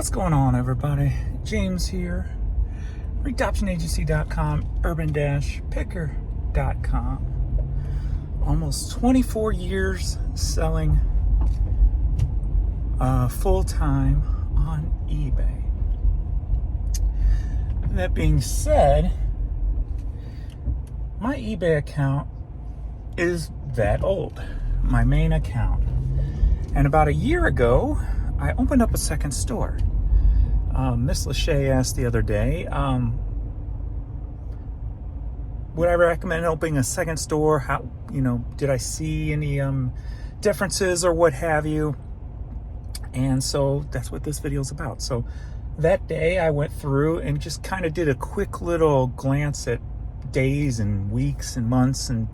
What's going on, everybody? James here, readoptionagency.com, urban-picker.com. Almost 24 years selling full-time on eBay. That being said, my eBay account is that old, my main account. And about a year ago, I opened up a second store. Miss Lachey asked the other day, would I recommend opening a second store? How, did I see any differences or what have you? And so that's what this video is about. So that day I went through and just kind of did a quick little glance at days and weeks and months and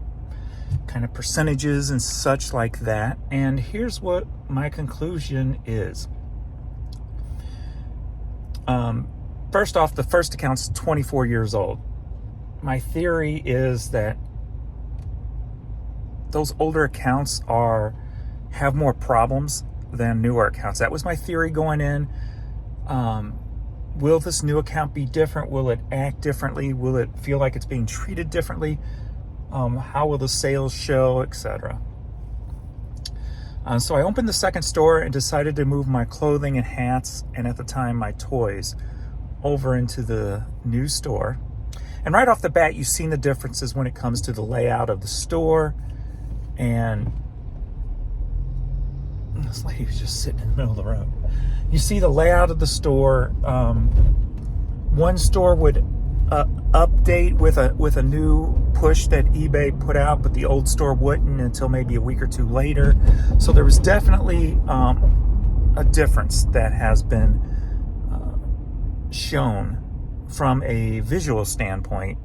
kind of percentages and such like that. And here's what my conclusion is. First off, the first account's 24 years old. My theory is that those older accounts have more problems than newer accounts. That was my theory going in. Will this new account be different? Will it act differently? Will it feel like it's being treated differently? How will the sales show, etc.? So I opened the second store and decided to move my clothing and hats, and at the time my toys, over into the new store. And right off the bat, you've seen the differences when it comes to the layout of the store. And this lady was just sitting in the middle of the road. You see the layout of the store. One store would update with a new push that eBay put out, but the old store wouldn't until maybe a week or two later. So there was definitely a difference that has been shown from a visual standpoint,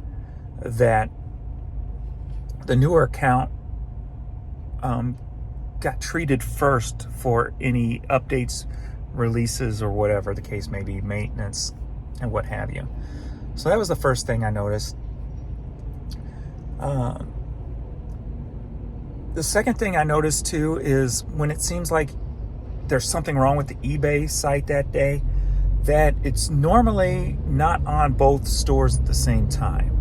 that the newer account got treated first for any updates, releases, or whatever the case may be, maintenance and what have you. So that was the first thing I noticed. The second thing I noticed too is when it seems like there's something wrong with the eBay site that day, that it's normally not on both stores at the same time.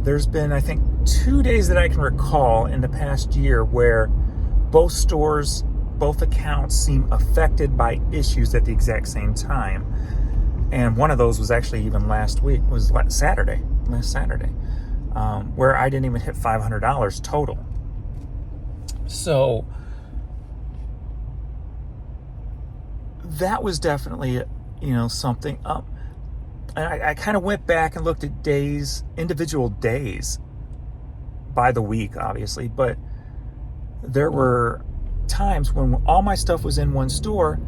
There's been, I think, 2 days that I can recall in the past year where both stores, both accounts seem affected by issues at the exact same time. And one of those was actually even last Saturday, where I didn't even hit $500 total. So that was definitely, something up. And I kind of went back and looked at individual days by the week, obviously, but there were times when all my stuff was in one store,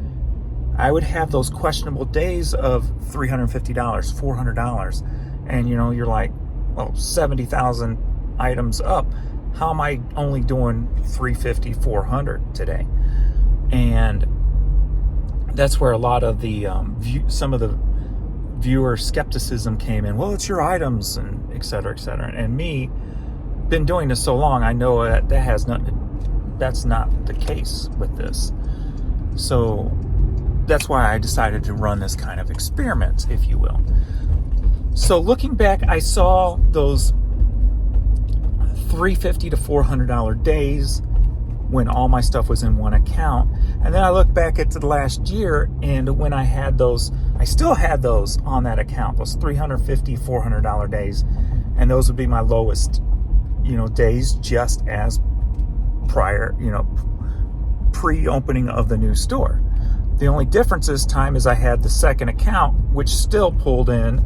I would have those questionable days of $350, $400. And, you're like, well, 70,000 items up. How am I only doing $350, $400 today? And that's where a lot of the, some of the viewer skepticism came in. Well, it's your items, and et cetera, et cetera. And me, been doing this so long, I know that's not the case with this. So that's why I decided to run this kind of experiment, if you will. So looking back, I saw those $350 to $400 days when all my stuff was in one account. And then I look back at the last year, and when I had those, I still had those on that account, those $350, $400 days. And those would be my lowest, days, just as prior, pre-opening of the new store. The only difference this time is I had the second account, which still pulled in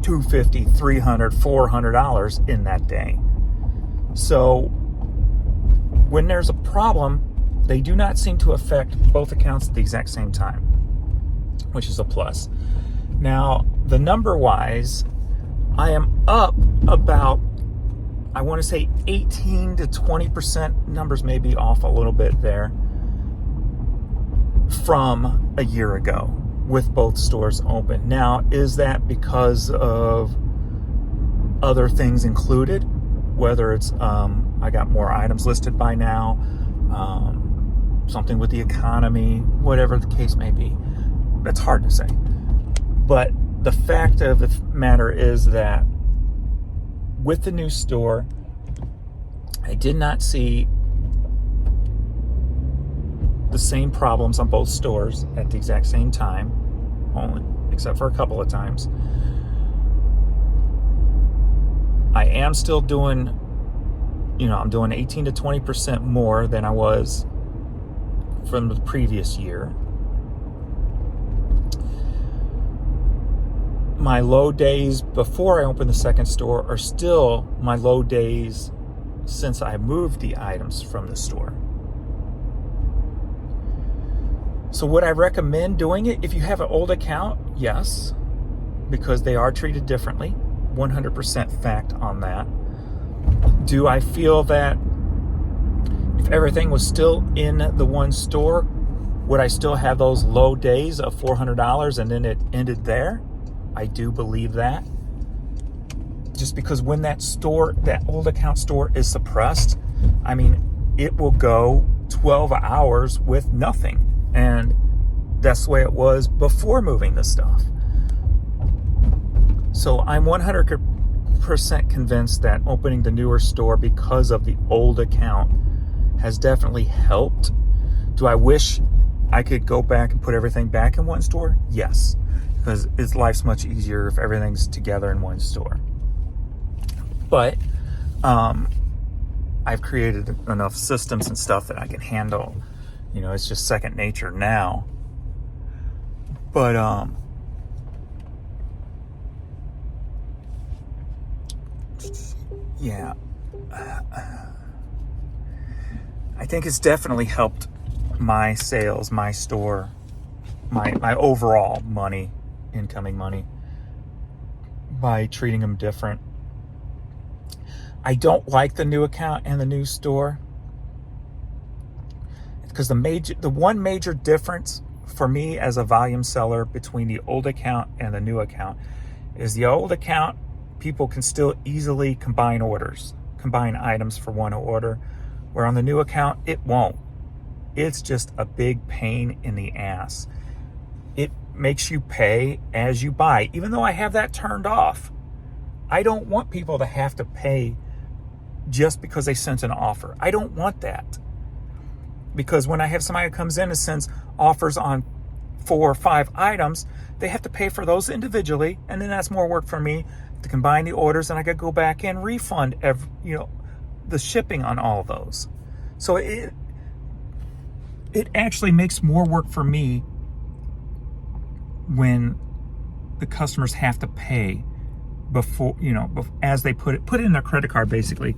$250, $300, $400 in that day. So when there's a problem, they do not seem to affect both accounts at the exact same time, which is a plus. Now, the number-wise, I am up about, I want to say 18 to 20%, numbers may be off a little bit there, from a year ago with both stores open. Now, is that because of other things included? Whether it's I got more items listed by now, something with the economy, whatever the case may be. that's hard to say. But the fact of the matter is that with the new store, I did not see the same problems on both stores at the exact same time, only except for a couple of times. I am still doing, I'm doing 18 to 20% more than I was from the previous year. My low days before I opened the second store are still my low days since I moved the items from the store. So would I recommend doing it if you have an old account? Yes, because they are treated differently. 100% fact on that. Do I feel that if everything was still in the one store, would I still have those low days of $400 and then it ended there? I do believe that. Just because when that old account store is suppressed, I mean, it will go 12 hours with nothing. And that's the way it was before moving this stuff. So I'm 100% convinced that opening the newer store because of the old account has definitely helped. Do I wish I could go back and put everything back in one store? Yes, because life's much easier if everything's together in one store. But I've created enough systems and stuff that I can handle. It's just second nature now. But yeah, I think it's definitely helped my sales, my store, my overall money, incoming money, by treating them different. I don't like the new account and the new store because the one major difference for me as a volume seller between the old account and the new account is the old account, people can still easily combine items for one order, where on the new account, it won't. It's just a big pain in the ass. It makes you pay as you buy, even though I have that turned off. I don't want people to have to pay just because they sent an offer. I don't want that. Because when I have somebody who comes in and sends offers on 4 or 5 items, they have to pay for those individually, and then that's more work for me to combine the orders, and I could go back and refund the shipping on all of those. So it actually makes more work for me when the customers have to pay before, as they put it in their credit card basically,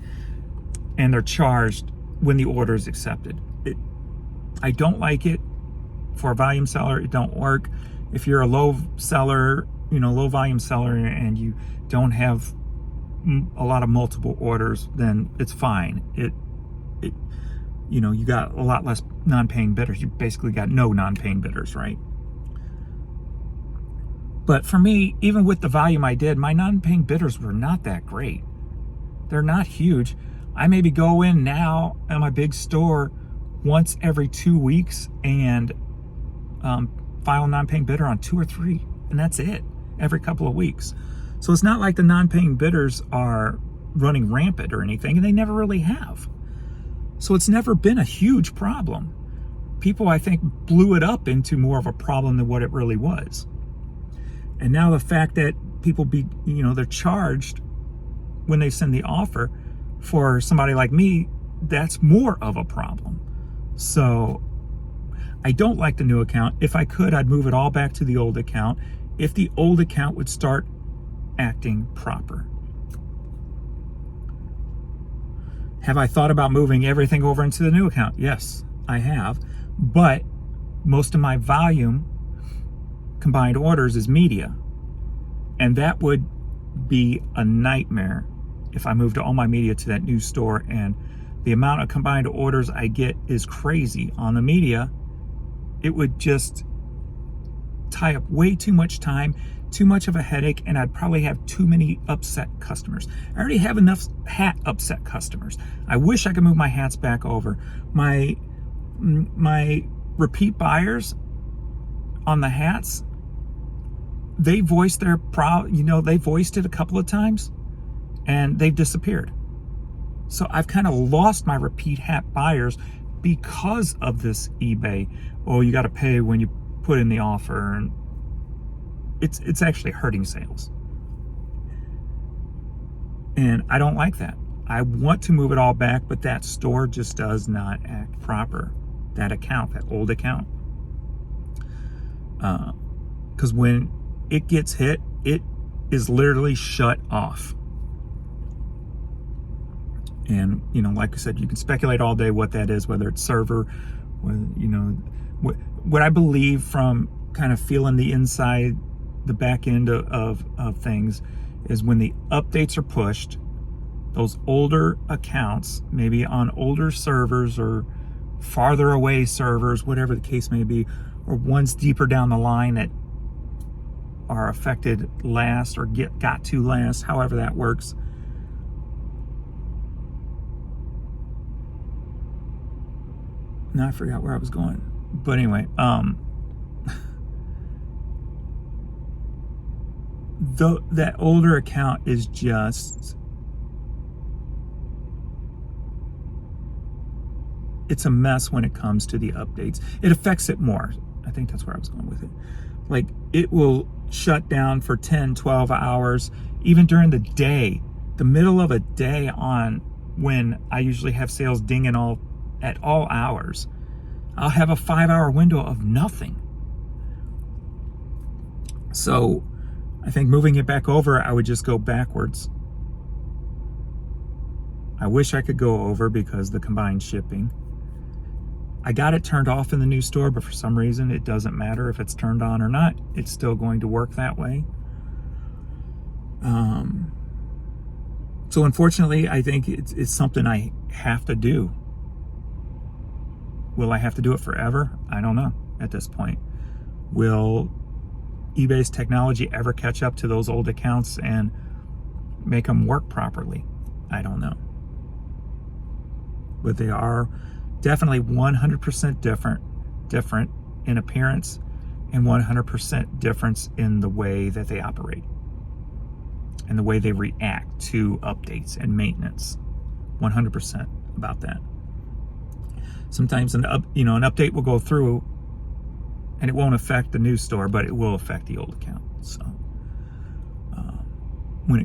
and they're charged when the order is accepted. I don't like it for a volume seller. It don't work. If you're a low volume seller and you don't have a lot of multiple orders, then it's fine. You got a lot less non-paying bidders. You basically got no non-paying bidders, right? But for me, even with the volume I did, my non-paying bidders were not that great. They're not huge. I maybe go in now at my big store once every 2 weeks and file a non-paying bidder on 2 or 3, and that's it, every couple of weeks. So it's not like the non-paying bidders are running rampant or anything, and they never really have. So it's never been a huge problem. People, I think, blew it up into more of a problem than what it really was. And now the fact that people they're charged when they send the offer, for somebody like me, that's more of a problem. So I don't like the new account. If I could, I'd move it all back to the old account if the old account would start acting proper. Have I thought about moving everything over into the new account? Yes, I have. But most of my volume combined orders is media. And that would be a nightmare if I moved all my media to that new store, and the amount of combined orders I get is crazy. On the media, it would just tie up way too much time, too much of a headache, and I'd probably have too many upset customers. I already have enough hat upset customers. I wish I could move my hats back over. My repeat buyers, on the hats, they voiced their they voiced it a couple of times and they've disappeared. So I've kind of lost my repeat hat buyers because of this eBay. Oh, you got to pay when you put in the offer, and it's actually hurting sales. And I don't like that. I want to move it all back, but that store just does not act proper. That account, that old account. Because when it gets hit, it is literally shut off. And, like I said, you can speculate all day what that is, whether it's server, what I believe from kind of feeling the inside, the back end of things, is when the updates are pushed, those older accounts, maybe on older servers or farther away servers, whatever the case may be, or ones deeper down the line that are affected last or got to last, however that works. Now I forgot where I was going. But anyway, that older account is just, it's a mess when it comes to the updates. It affects it more. I think that's where I was going with it. Like, it will shut down for 10, 12 hours, even during the day, the middle of a day, on when I usually have sales dinging at all hours. I'll have a 5-hour window of nothing. So I think moving it back over, I would just go backwards. I wish I could go over because the combined shipping. I got it turned off in the new store, but for some reason it doesn't matter if it's turned on or not. It's still going to work that way. So unfortunately, I think it's something I have to do. Will I have to do it forever? I don't know at this point. Will eBay's technology ever catch up to those old accounts and make them work properly? I don't know. But they are definitely 100% different in appearance, and 100% difference in the way that they operate and the way they react to updates and maintenance. 100% about that. Sometimes an update will go through and it won't affect the new store, but it will affect the old account. So when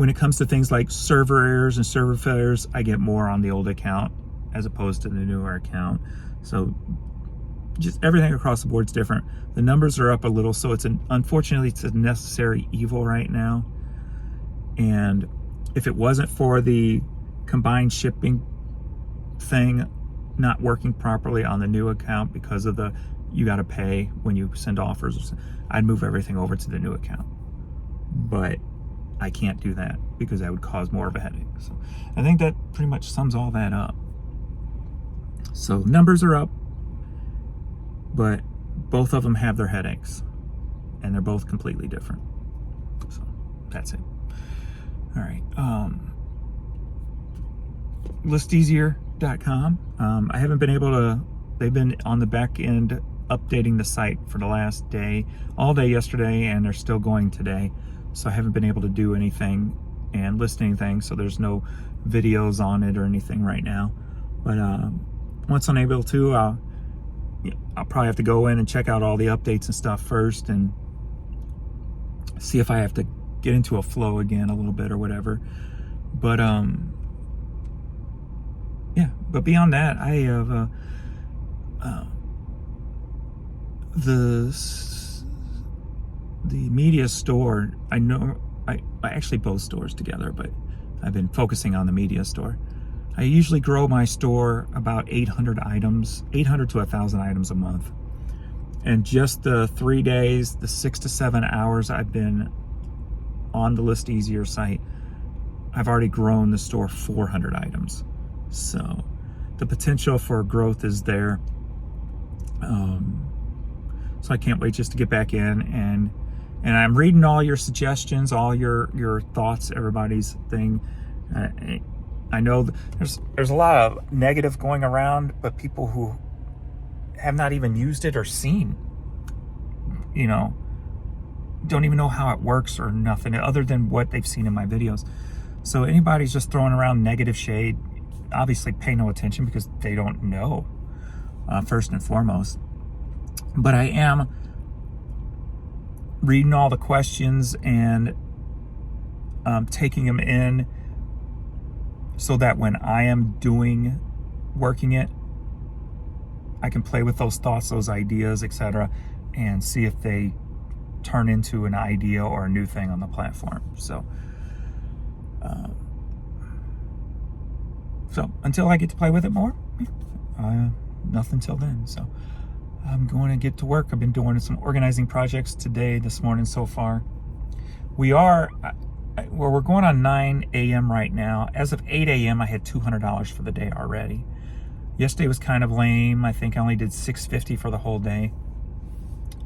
it comes to things like server errors and server failures, I get more on the old account as opposed to the newer account. So just everything across the board is different. The numbers are up a little, so unfortunately it's a necessary evil right now. And if it wasn't for the combined shipping thing not working properly on the new account because of you got to pay when you send offers, I'd move everything over to the new account. But I can't do that because that would cause more of a headache. So I think that pretty much sums all that up. So numbers are up, but both of them have their headaches, and they're both completely different. So that's it. All right. listeasier.com. I haven't been able to, they've been on the back end updating the site for the last day, all day yesterday, and they're still going today. So I haven't been able to do anything and list anything, so there's no videos on it or anything right now. But once I'm able to, I'll probably have to go in and check out all the updates and stuff first and see if I have to get into a flow again a little bit or whatever. But yeah, but beyond that, I have the media store. I actually both stores together, but I've been focusing on the media store. I usually grow my store about 800 items, 800 to 1,000 items a month. And just the 3 days, the 6 to 7 hours I've been on the List Easier site, I've already grown the store 400 items. So the potential for growth is there. So I can't wait just to get back in, and I'm reading all your suggestions, all your thoughts, everybody's thing. I know there's a lot of negative going around, but people who have not even used it or seen, you know, don't even know how it works or nothing other than what they've seen in my videos. So anybody's just throwing around negative shade, obviously pay no attention because they don't know, first and foremost. But I am reading all the questions and taking them in so that when I am working it, I can play with those thoughts, those ideas, etc., and see if they turn into an idea or a new thing on the platform. So until I get to play with it more, nothing till then. So I'm going to get to work. I've been doing some organizing projects today, this morning so far. We're going on 9 a.m. right now. As of 8 a.m., I had $200 for the day already. Yesterday was kind of lame. I think I only did $650 for the whole day.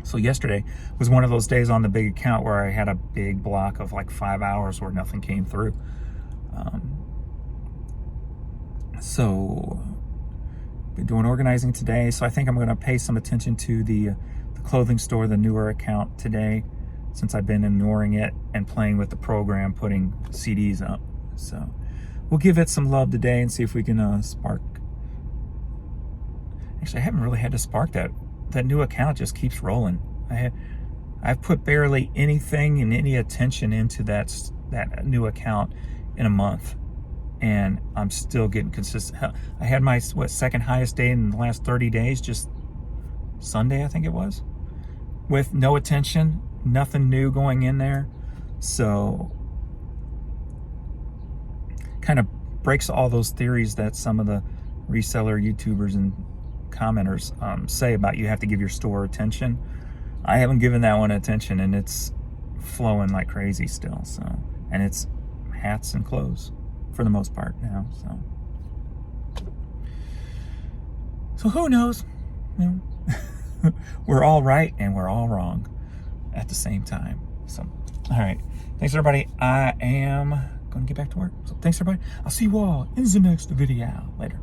So yesterday was one of those days on the big account where I had a big block of like 5 hours where nothing came through. So been doing organizing today. So I think I'm going to pay some attention to the clothing store, the newer account today, since I've been ignoring it and playing with the program, putting CDs up. So we'll give it some love today and see if we can spark. Actually, I haven't really had to spark that. That new account just keeps rolling. I've put barely anything and any attention into that new account in a month, and I'm still getting consistent. I had my second highest day in the last 30 days, just Sunday, I think it was, with no attention, nothing new going in there. So kind of breaks all those theories that some of the reseller YouTubers and commenters say about you have to give your store attention. I haven't given that one attention, and it's flowing like crazy still. So, and it's hats and clothes for the most part now. So who knows? You know, we're all right and we're all wrong at the same time. So, all right, thanks everybody. I am going to get back to work. So thanks everybody. I'll see you all in the next video. Later.